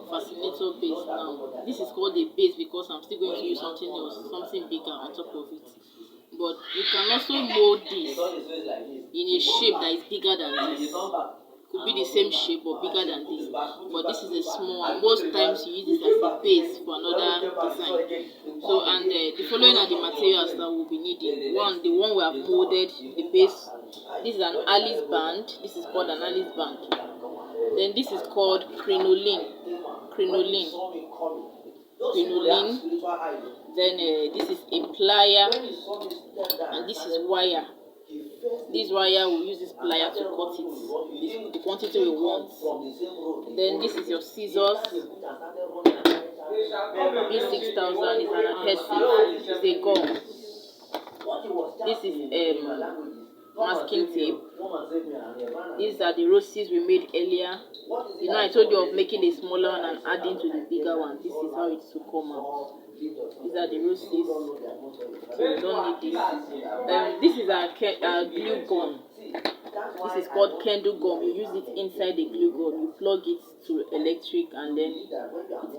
fascinator base now. This is called a base because I'm still going to use something else, something bigger on top of it. But you can also mold this in a shape that is bigger than this. Could be the same shape but bigger than this. But this is a small one. Most times you use this as a base for another design. So, and the following are the materials that we'll be needing. The one we have molded, the base. This is an Alice band. This is called an Alice band. Then this is called crinoline. Crinoline. Then this is a plier, and this is wire. This wire, will use this plier to cut it, the quantity we want. Then this is your scissors. B6000 is an adhesive, it's a gum. This is masking tape. These are the roses we made earlier. You know, I told you of making a smaller one and adding to the bigger one. This is how it will come out. These are the roses. So we don't need this. This is our glue gun. This is called candle gum. You use it inside the glue gun. You plug it to electric and then it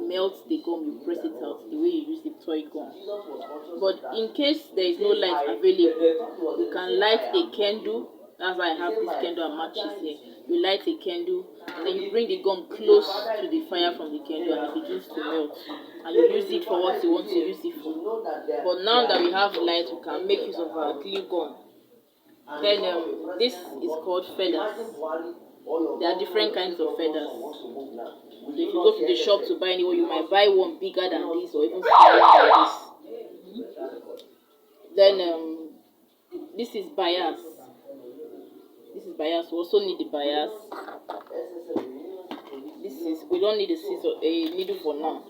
melts the gum. You press it out the way you use the toy gun. But in case there is no light available, you can light a candle. That's why I have this candle and matches here. You light a candle and then you bring the gum close to the fire from the candle and it begins to melt. And you use it for what you want to use it for. But now that we have light, we can make use of our glue gun. Then this is called feathers. There are different kinds of feathers. So if you go to the shop to buy anyone, you might buy one bigger than this or even smaller than this. Then this is bias. This is bias. We also need the bias. We don't need a needle for now.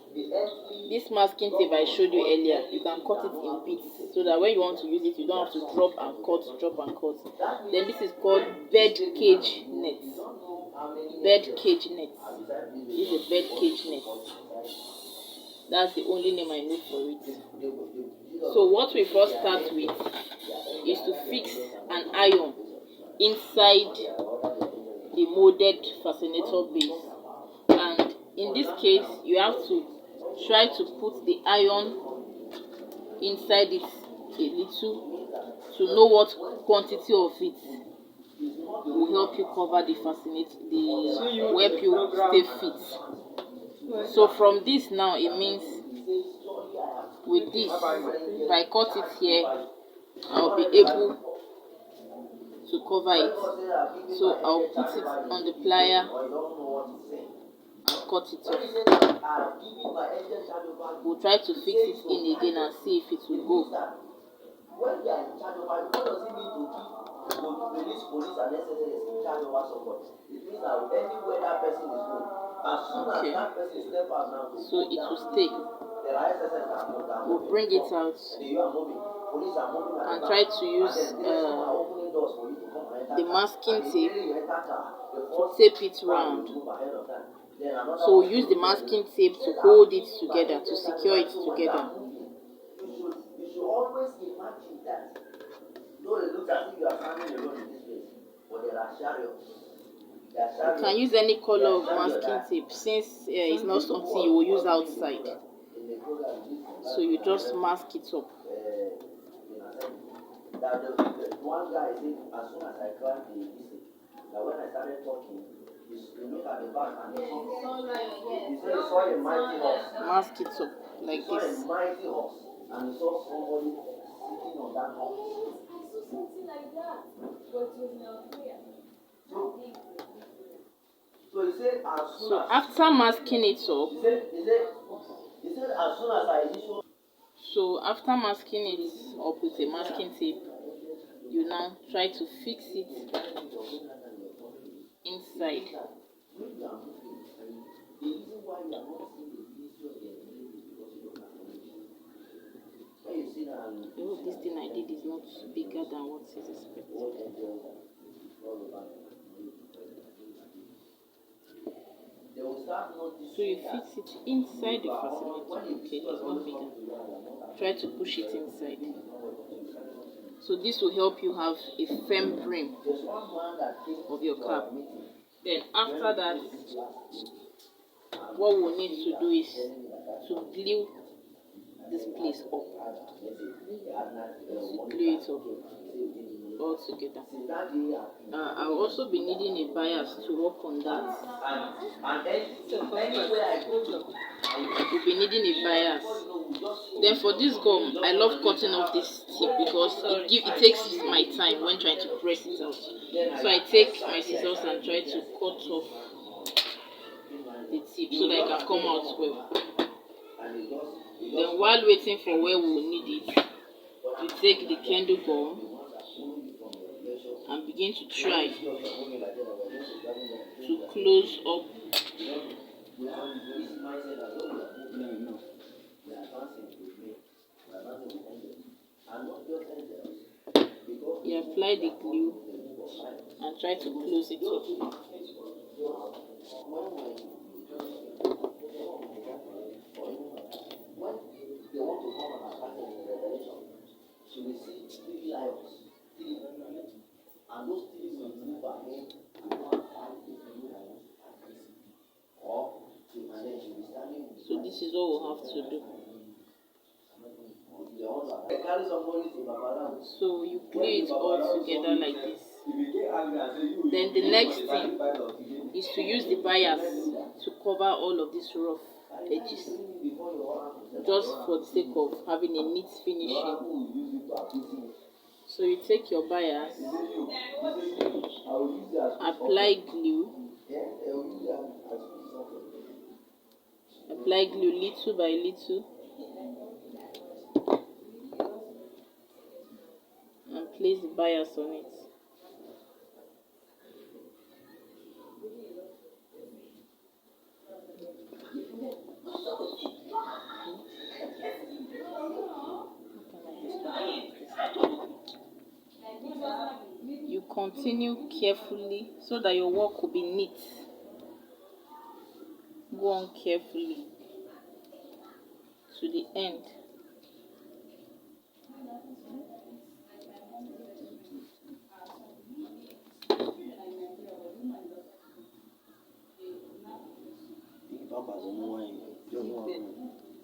This masking tape I showed you earlier, you can cut it in bits so that when you want to use it, you don't have to drop and cut. Then this is called bird cage net. Bird cage net. This is a bird cage net. That's the only name I know for it. So what we first start with is to fix an iron inside the molded fascinator base. And in this case, you have to try to put the iron inside it a little to know what quantity of it will help you cover the help you stay fit. So from this now, it means with this, if I cut it here, I'll be able to cover it. So I'll put it on the plier and cut it off. We'll try to fix it in again and see if it will go. Okay, so it will stay. We'll bring it out and try to use the masking tape to tape it round. So we'll use the masking tape to hold it together, to secure it together. You can use any color of masking tape since it's not something you will use outside. So you just mask it up. One guy said, as soon as I climbed the visit, that when I started talking, you look at the back and he saw a mighty horse. Mask it up like this. He saw a mighty horse and he saw somebody sitting on that horse. I saw something like that, but it was in our prayer. So he said, as soon as after masking it up, he said as soon as I initially. So after masking it up with a masking tape, you now try to fix it inside. I hope this thing I did is not bigger than what is expected. So you fix it inside the fascinator. Okay, it's not bigger. Try to push it inside. So this will help you have a firm brim of your cap. Then after that, what we need to do is to glue this place up, to glue it up all together. I'll also be needing a bias to work on that. We'll be needing a bias. Then for this gum, I love cutting off this tip because it takes my time when trying to press it out. So I take my scissors and try to cut off the tip so that it can come out well. Then while waiting for where we will need it, we take the candle gum and begin to try to close up. You apply the glue and try to close it up. So this is what we'll have to do. So you glue it all together like this. Then the next thing is to use the bias to cover all of these rough edges, just for the sake of having a neat finishing. So you take your bias, apply glue little by little, and place the bias on it. You continue carefully so that your work will be neat. Go on carefully to the end.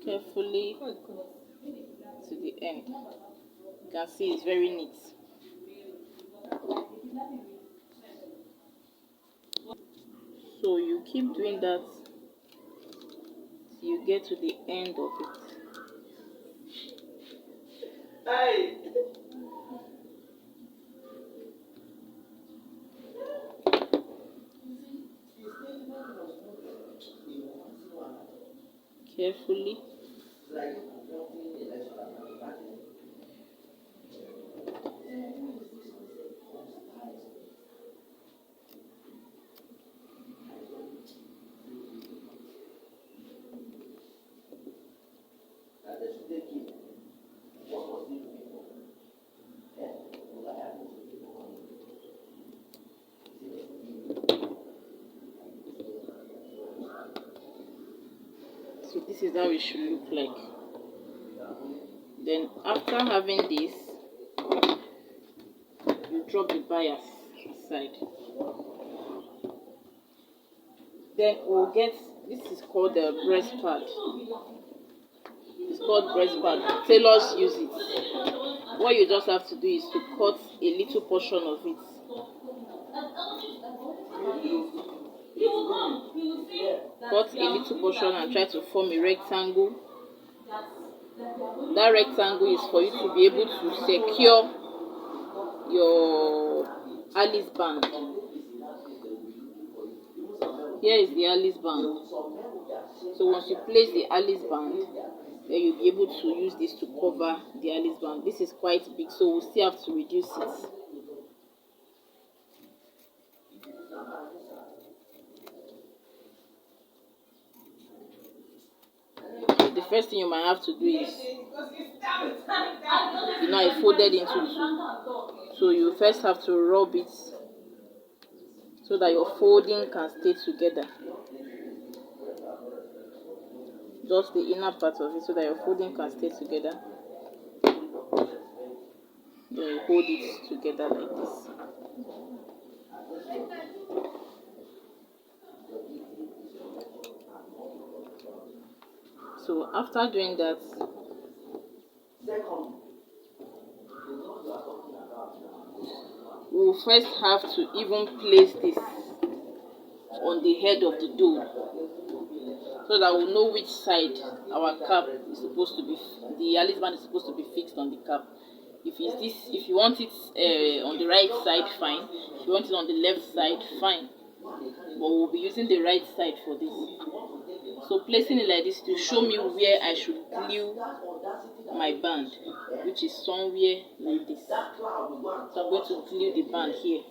Carefully to the end. You can see it's very neat. So you keep doing that till you get to the end of it. Carefully. So this is how it should look like. Then after having this, you drop the bias aside. Then we'll get, this is called the breast pad. It's called breast pad. Tailors use it. What you just have to do is to cut a little portion of it. Cut a little portion and try to form a rectangle. That rectangle is for you to be able to secure your Alice band. Here is the Alice band. So once you place the Alice band, then you'll be able to use this to cover the Alice band. This is quite big, so we'll still have to reduce it. The first thing you might have to do is, I folded into two. So you first have to rub it so that your folding can stay together. Just the inner part of it so that your folding can stay together. Then you hold it together like this. So after doing that, we will first have to even place this on the head of the doll, so that we'll know which side our cap is supposed to be, the Alice band is supposed to be fixed on the cap. If you want it on the right side, fine. If you want it on the left side, fine. But we'll be using the right side for this. So placing it like this to show me where I should glue my band, which is somewhere like this. So I'm going to glue the band here.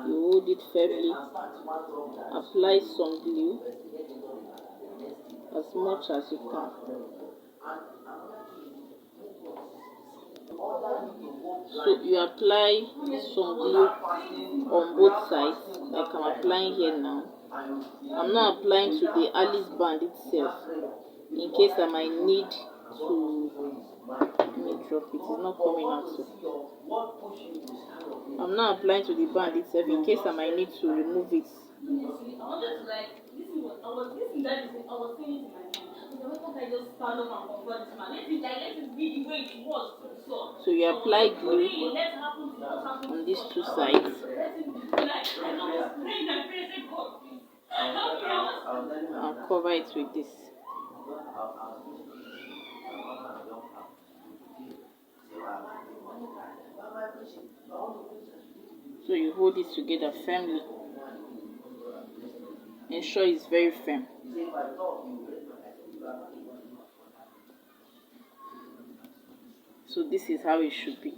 You hold it firmly, apply some glue as much as you can. So you apply some glue on both sides, like I'm applying here now. I'm not applying to the Alice band itself, in case I might need to, let me drop it, it's not coming out. So I'm not applying to the band itself, in case I might need to remove it. So you apply glue on these two sides and cover it with this. So you hold it together firmly. Ensure it's very firm. So this is how it should be.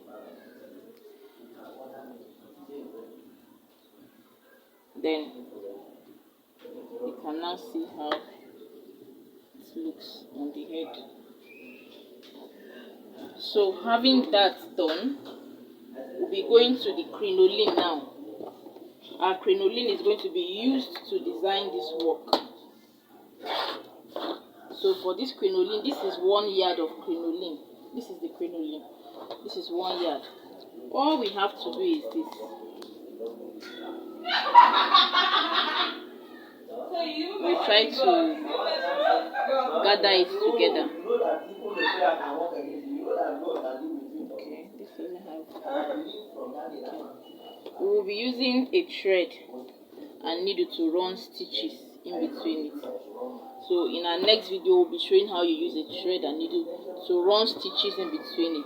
Then you can now see how it looks on the head. So having that done, we'll be going to the crinoline now. Our crinoline is going to be used to design this work. So for this crinoline, this is 1 yard of crinoline. This is the crinoline. This is 1 yard. All we have to do is this. We try to gather it together. Okay, this doesn't have. We will be using a thread and needle to run stitches in between it. So in our next video, we'll be showing how you use a thread and needle to run stitches in between it.